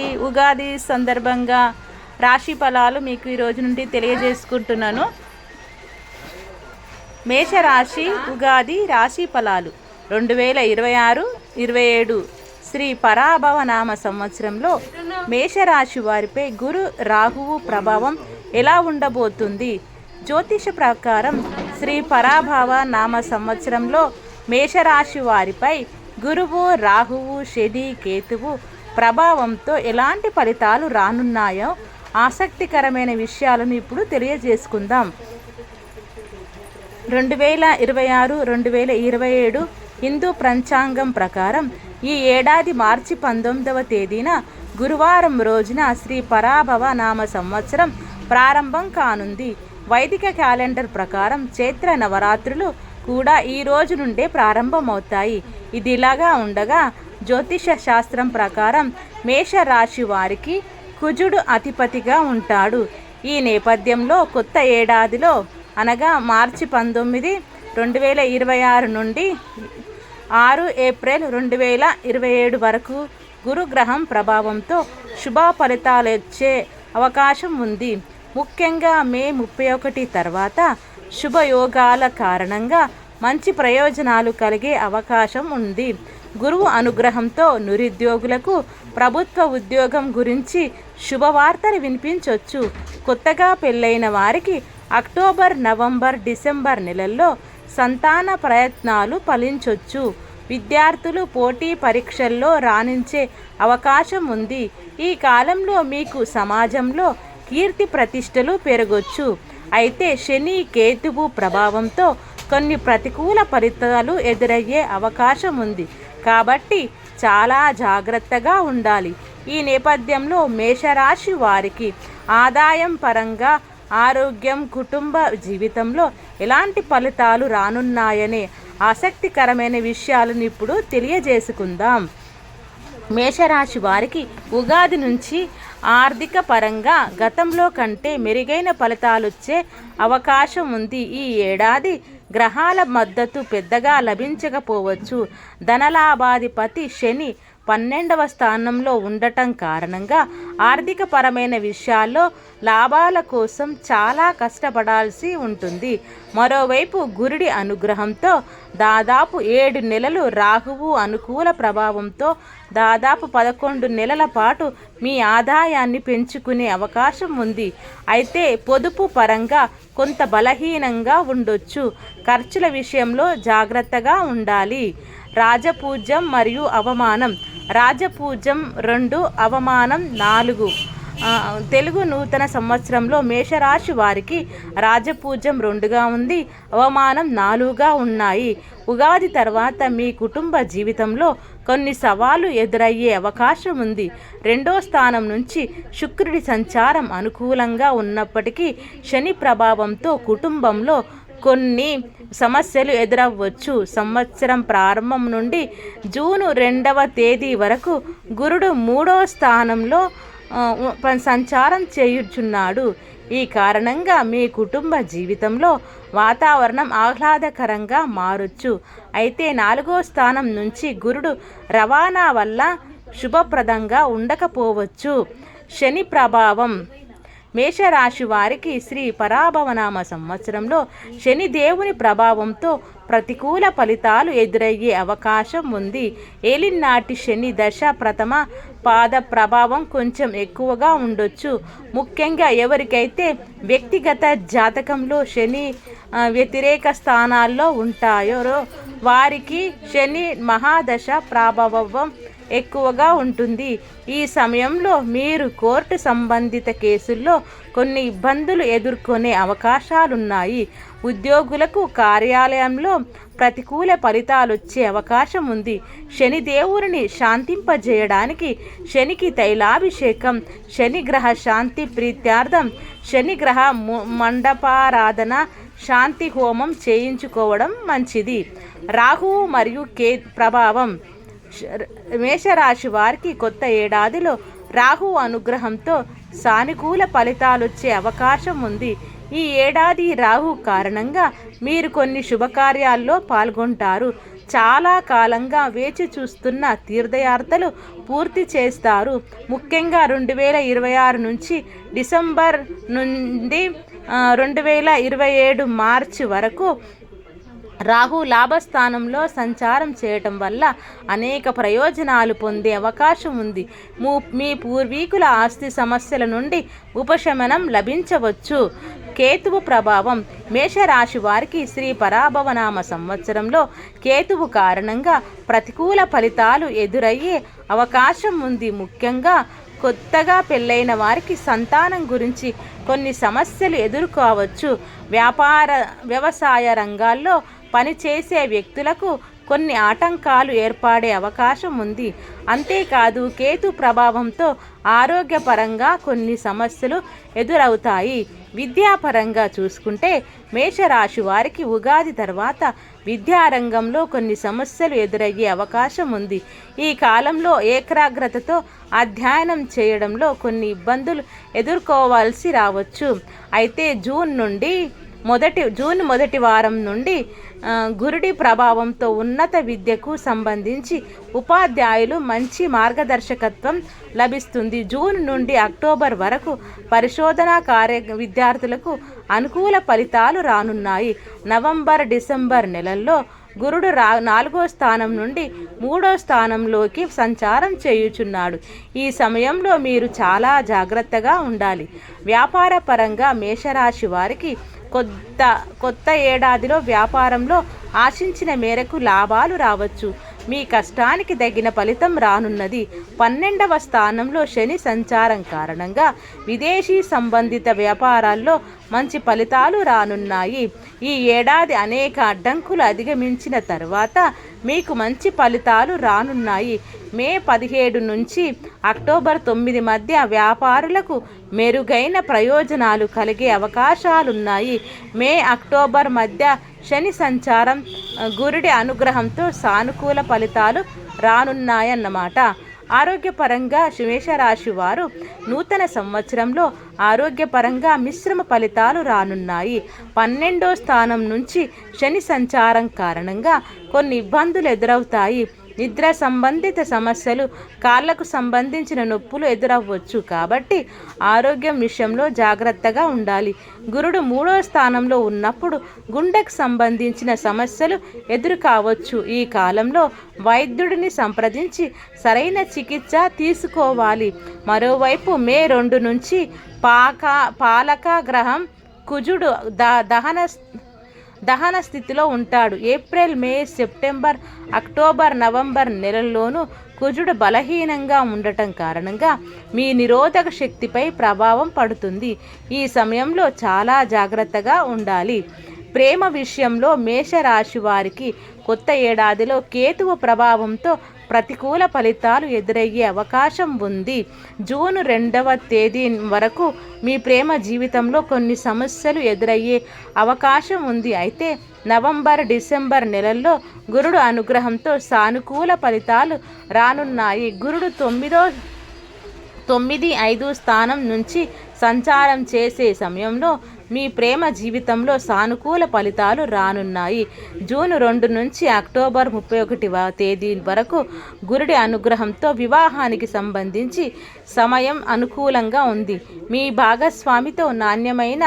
ఈ ఉగాది సందర్భంగా రాశి ఫలాలు మీకు ఈ రోజు నుండి తెలియజేసుకుంటున్నాను. మేషరాశి ఉగాది రాశి ఫలాలు 2026-27 శ్రీ పరాభవ నామ సంవత్సరంలో మేషరాశి వారిపై గురు రాహువు ప్రభావం ఎలా ఉండబోతుంది? జ్యోతిష ప్రకారం శ్రీ పరాభవ నామ సంవత్సరంలో మేషరాశి వారిపై గురువు, రాహువు, శని, కేతువు ప్రభావంతో ఎలాంటి ఫలితాలు రానున్నాయో ఆసక్తికరమైన విషయాలను ఇప్పుడు తెలియజేసుకుందాం. 2026-2027 హిందూ పంచాంగం ప్రకారం ఈ ఏడాది మార్చి 19వ తేదీన గురువారం రోజున శ్రీ పరాభవ నామ సంవత్సరం ప్రారంభం కానుంది. వైదిక క్యాలెండర్ ప్రకారం చైత్ర నవరాత్రులు కూడా ఈ రోజు నుండే ప్రారంభమవుతాయి. ఇది ఇలాగా ఉండగా జ్యోతిష శాస్త్రం ప్రకారం మేషరాశి వారికి కుజుడు అధిపతిగా ఉంటాడు. ఈ నేపథ్యంలో కొత్త ఏడాదిలో అనగా మార్చి 19, 2026 నుండి 6 ఏప్రిల్ 2027 వరకు గురుగ్రహం ప్రభావంతో శుభ ఫలితాలు వచ్చే అవకాశం ఉంది. ముఖ్యంగా మే 31 తర్వాత శుభయోగాల కారణంగా మంచి ప్రయోజనాలు కలిగే అవకాశం ఉంది. గురువు అనుగ్రహంతో నిరుద్యోగులకు ప్రభుత్వ ఉద్యోగం గురించి శుభవార్తలు వినిపించవచ్చు. కొత్తగా పెళ్ళైన వారికి అక్టోబర్, నవంబర్, డిసెంబర్ నెలల్లో సంతాన ప్రయత్నాలు ఫలించవచ్చు. విద్యార్థులు పోటీ పరీక్షల్లో రాణించే అవకాశం ఉంది. ఈ కాలంలో మీకు సమాజంలో కీర్తి ప్రతిష్టలు పెరగొచ్చు. అయితే శని, కేతువు ప్రభావంతో కొన్ని ప్రతికూల ఫలితాలు ఎదురయ్యే అవకాశం ఉంది. కాబట్టి చాలా జాగ్రత్తగా ఉండాలి. ఈ నేపథ్యంలో మేషరాశి వారికి ఆదాయం పరంగా, ఆరోగ్యం, కుటుంబ జీవితంలో ఎలాంటి ఫలితాలు రానున్నాయనే ఆసక్తికరమైన విషయాలను ఇప్పుడు తెలియజేసుకుందాం. మేషరాశి వారికి ఉగాది నుంచి ఆర్థిక పరంగా గతంలో కంటే మెరుగైన ఫలితాలు వచ్చే అవకాశం ఉంది. ఈ ఏడాది గ్రహాల మద్దతు పెద్దగా లభించకపోవచ్చు. ధనలాభాధిపతి శని 12వ స్థానంలో ఉండటం కారణంగా ఆర్థిక పరమైన విషయాల్లో లాభాల కోసం చాలా కష్టపడాల్సి ఉంటుంది. మరోవైపు గురుడి అనుగ్రహంతో దాదాపు 7 నెలలు, రాహువు అనుకూల ప్రభావంతో దాదాపు 11 నెలల పాటు మీ ఆదాయాన్ని పెంచుకునే అవకాశం ఉంది. అయితే పొదుపు పరంగా కొంత బలహీనంగా ఉండొచ్చు. ఖర్చుల విషయంలో జాగ్రత్తగా ఉండాలి. రాజపూజ్యం మరియు అవమానం. రాజపూజ్యం 2, అవమానం 4. తెలుగు నూతన సంవత్సరంలో మేషరాశి వారికి రాజపూజ్యం 2గా ఉంది, అవమానం 4గా ఉన్నాయి. ఉగాది తర్వాత మీ కుటుంబ జీవితంలో కొన్ని సవాళ్లు ఎదురయ్యే అవకాశం ఉంది. 2వ స్థానం నుంచి శుక్రుడి సంచారం అనుకూలంగా ఉన్నప్పటికీ శని ప్రభావంతో కుటుంబంలో కొన్ని సమస్యలు ఎదురవ్వచ్చు. సంవత్సరం ప్రారంభం నుండి జూన్ 2వ తేదీ వరకు గురుడు 3వ స్థానంలో సంచారం చేయుచున్నాడు. ఈ కారణంగా మీ కుటుంబ జీవితంలో వాతావరణం ఆహ్లాదకరంగా మారొచ్చు. అయితే 4వ స్థానం నుంచి గురుడు రవాణా వల్ల శుభప్రదంగా ఉండకపోవచ్చు. శని ప్రభావం. మేషరాశి వారికి శ్రీ పరాభవనామ సంవత్సరంలో శని దేవుని ప్రభావంతో ప్రతికూల ఫలితాలు ఎదురయ్యే అవకాశం ఉంది. ఏలినాటి శని దశ ప్రథమ పాద ప్రభావం కొంచెం ఎక్కువగా ఉండొచ్చు. ముఖ్యంగా ఎవరికైతే వ్యక్తిగత జాతకంలో శని వ్యతిరేక స్థానాల్లో ఉంటాయో వారికి శని మహాదశ ప్రభావం ఎక్కువగా ఉంటుంది. ఈ సమయంలో మీరు కోర్టు సంబంధిత కేసుల్లో కొన్ని ఇబ్బందులు ఎదుర్కొనే అవకాశాలున్నాయి. ఉద్యోగులకు కార్యాలయంలో ప్రతికూల ఫలితాలు వచ్చే అవకాశం ఉంది. శనిదేవుని శాంతింపజేయడానికి శనికి తైలాభిషేకం, శనిగ్రహ శాంతి ప్రీత్యార్థం శనిగ్రహ మండపారాధన, శాంతి హోమం చేయించుకోవడం మంచిది. రాహువు మరియు ప్రభావం. మేషరాశి వారికి కొత్త ఏడాదిలో రాహు అనుగ్రహంతో సానుకూల ఫలితాలు వచ్చే అవకాశం ఉంది. ఈ ఏడాది రాహు కారణంగా మీరు కొన్ని శుభకార్యాల్లో పాల్గొంటారు. చాలా కాలంగా వేచి చూస్తున్న తీర్థయాత్రలు పూర్తి చేస్తారు. ముఖ్యంగా 2026 నుంచి డిసెంబర్ నుండి 2027 మార్చి వరకు రాహు లాభస్థానంలో సంచారం చేయటం వల్ల అనేక ప్రయోజనాలు పొందే అవకాశం ఉంది. మీ పూర్వీకుల ఆస్తి సమస్యల నుండి ఉపశమనం లభించవచ్చు. కేతువు ప్రభావం. మేషరాశి వారికి శ్రీ పరాభవనామ సంవత్సరంలో కేతువు కారణంగా ప్రతికూల ఫలితాలు ఎదురయ్యే అవకాశం ఉంది. ముఖ్యంగా కొత్తగా పెళ్ళైన వారికి సంతానం గురించి కొన్ని సమస్యలు ఎదుర్కోవచ్చు. వ్యవసాయ రంగాల్లో పనిచేసే వ్యక్తులకు కొన్ని ఆటంకాలు ఏర్పడే అవకాశం ఉంది. అంతేకాదు కేతు ప్రభావంతో ఆరోగ్యపరంగా కొన్ని సమస్యలు ఎదురవుతాయి. విద్యాపరంగా చూసుకుంటే మేషరాశి వారికి ఉగాది తర్వాత విద్యారంగంలో కొన్ని సమస్యలు ఎదురయ్యే అవకాశం ఉంది. ఈ కాలంలో ఏకాగ్రతతో అధ్యయనం చేయడంలో కొన్ని ఇబ్బందులు ఎదుర్కోవాల్సి రావచ్చు. అయితే జూన్ మొదటి వారం నుండి గురుడి ప్రభావంతో ఉన్నత విద్యకు సంబంధించి ఉపాధ్యాయులు మంచి మార్గదర్శకత్వం లభిస్తుంది. జూన్ నుండి అక్టోబర్ వరకు పరిశోధనా విద్యార్థులకు అనుకూల ఫలితాలు రానున్నాయి. నవంబర్ డిసెంబర్ నెలల్లో గురుడు 4వ స్థానం నుండి 3వ స్థానంలోకి సంచారం చేయుచున్నాడు. ఈ సమయంలో మీరు చాలా జాగ్రత్తగా ఉండాలి. వ్యాపార పరంగా మేషరాశి వారికి కొత్త ఏడాదిలో వ్యాపారంలో ఆశించిన మేరకు లాభాలు రావచ్చు. మీ కష్టానికి తగిన ఫలితం రానున్నది. 12వ స్థానంలో శని సంచారం కారణంగా విదేశీ సంబంధిత వ్యాపారాల్లో మంచి ఫలితాలు రానున్నాయి. ఈ ఏడాది అనేక అడ్డంకులు అధిగమించిన తర్వాత మీకు మంచి ఫలితాలు రానున్నాయి. మే 17 నుంచి అక్టోబర్ 9 మధ్య వ్యాపారులకు మెరుగైన ప్రయోజనాలు కలిగే అవకాశాలున్నాయి. అక్టోబర్ మధ్య శని సంచారం గురుడి అనుగ్రహంతో సానుకూల ఫలితాలు రానున్నాయన్నమాట. ఆరోగ్యపరంగా మేషరాశి వారు నూతన సంవత్సరంలో ఆరోగ్యపరంగా మిశ్రమ ఫలితాలు రానున్నాయి. 12వ స్థానం నుంచి శని సంచారం కారణంగా కొన్ని ఇబ్బందులు ఎదురవుతాయి. నిద్ర సంబంధిత సమస్యలు, కాళ్లకు సంబంధించిన నొప్పులు ఎదురవ్వచ్చు. కాబట్టి ఆరోగ్యం విషయంలో జాగ్రత్తగా ఉండాలి. గురుడు 3వ స్థానంలో ఉన్నప్పుడు గుండెకు సంబంధించిన సమస్యలు ఎదురు కావచ్చు. ఈ కాలంలో వైద్యుడిని సంప్రదించి సరైన చికిత్స తీసుకోవాలి. మరోవైపు మే 2 నుంచి పాలక గ్రహం కుజుడు దహన స్థితిలో ఉంటాడు. ఏప్రిల్, మే, సెప్టెంబర్, అక్టోబర్, నవంబర్ నెలల్లోనూ కుజుడు బలహీనంగా ఉండటం కారణంగా మీ నిరోధక శక్తిపై ప్రభావం పడుతుంది. ఈ సమయంలో చాలా జాగ్రత్తగా ఉండాలి. ప్రేమ విషయంలో మేషరాశి వారికి కొత్త ఏడాదిలో కేతువు ప్రభావంతో ప్రతికూల ఫలితాలు ఎదురయ్యే అవకాశం ఉంది. జూన్ 2వ తేదీ వరకు మీ ప్రేమ జీవితంలో కొన్ని సమస్యలు ఎదురయ్యే అవకాశం ఉంది. అయితే నవంబర్, డిసెంబర్ నెలల్లో గురుడు అనుగ్రహంతో సానుకూల ఫలితాలు రానున్నాయి. గురుడు 9-5 స్థానం నుంచి సంచారం చేసే సమయంలో మీ ప్రేమ జీవితంలో సానుకూల ఫలితాలు రానున్నాయి. జూన్ 2 నుంచి అక్టోబర్ 31వ తేదీ వరకు గురుడి అనుగ్రహంతో వివాహానికి సంబంధించి సమయం అనుకూలంగా ఉంది. మీ భాగస్వామితో నాణ్యమైన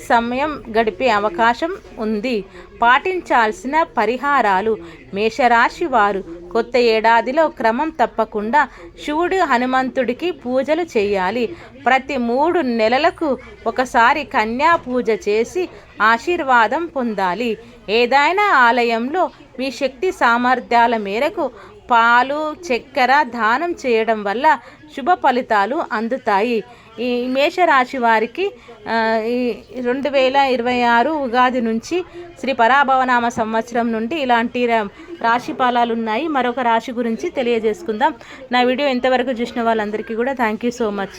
సమయం గడిపే అవకాశం ఉంది. పాటించాల్సిన పరిహారాలు. మేషరాశి వారు కొత్త ఏడాదిలో క్రమం తప్పకుండా శివుడు, హనుమంతుడికి పూజలు చేయాలి. ప్రతి 3 నెలలకు ఒకసారి కన్యా పూజ చేసి ఆశీర్వాదం పొందాలి. ఏదైనా ఆలయంలో మీ శక్తి సామర్థ్యాల మేరకు పాలు, చక్కెర దానం చేయడం వల్ల శుభ ఫలితాలు అందుతాయి. ఈ మేషరాశి వారికి ఈ 2026 ఉగాది నుంచి శ్రీ పరాభవనామ సంవత్సరం నుండి ఇలాంటి రాశి ఫలాలు ఉన్నాయి. మరొక రాశి గురించి తెలియజేసుకుందాం. నా వీడియో ఇంతవరకు చూసిన వాళ్ళందరికీ కూడా థ్యాంక్ యూ సో మచ్.